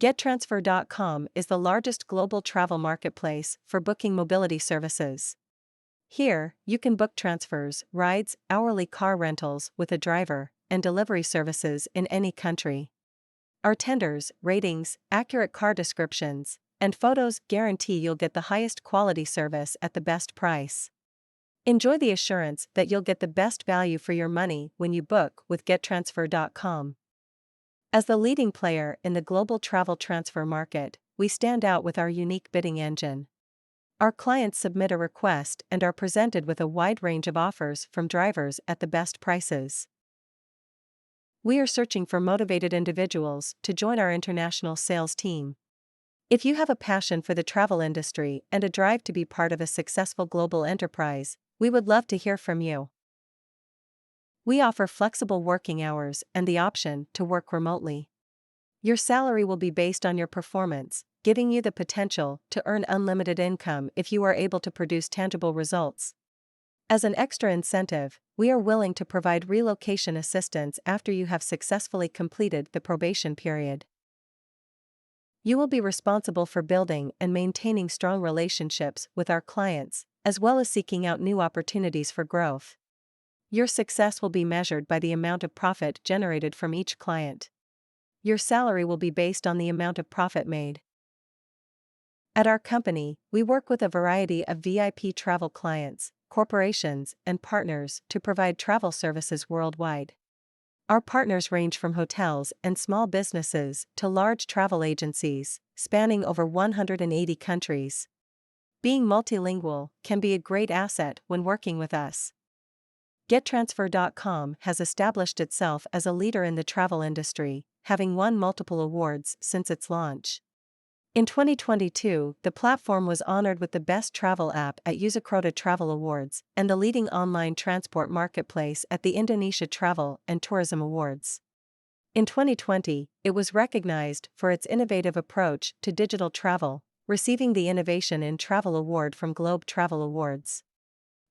GetTransfer.com is the largest global travel marketplace for booking mobility services. Here, you can book transfers, rides, hourly car rentals with a driver, and delivery services in any country. Our tenders, ratings, accurate car descriptions, and photos guarantee you'll get the highest quality service at the best price. Enjoy the assurance that you'll get the best value for your money when you book with GetTransfer.com. As the leading player in the global travel transfer market, we stand out with our unique bidding engine. Our clients submit a request and are presented with a wide range of offers from drivers at the best prices. We are searching for motivated individuals to join our international sales team. If you have a passion for the travel industry and a drive to be part of a successful global enterprise, we would love to hear from you. We offer flexible working hours and the option to work remotely. Your salary will be based on your performance, giving you the potential to earn unlimited income if you are able to produce tangible results. As an extra incentive, we are willing to provide relocation assistance after you have successfully completed the probation period. You will be responsible for building and maintaining strong relationships with our clients, as well as seeking out new opportunities for growth. Your success will be measured by the amount of profit generated from each client. Your salary will be based on the amount of profit made. At our company, we work with a variety of VIP travel clients, corporations, and partners to provide travel services worldwide. Our partners range from hotels and small businesses to large travel agencies, spanning over 180 countries. Being multilingual can be a great asset when working with us. GetTransfer.com has established itself as a leader in the travel industry, having won multiple awards since its launch. In 2022, the platform was honored with the Best Travel App at Usakrota Travel Awards and the leading online transport marketplace at the Indonesia Travel and Tourism Awards. In 2020, it was recognized for its innovative approach to digital travel, receiving the Innovation in Travel Award from Globe Travel Awards.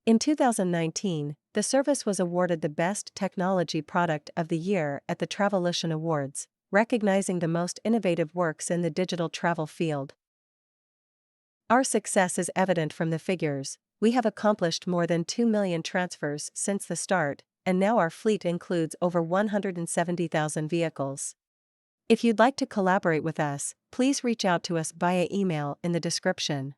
In 2019, the service was awarded the Best Technology Product of the Year at the Travolution Awards, recognizing the most innovative works in the digital travel field. Our success is evident from the figures. We have accomplished more than 2 million transfers since the start, and now our fleet includes over 170,000 vehicles. If you'd like to collaborate with us, please reach out to us via email in the description.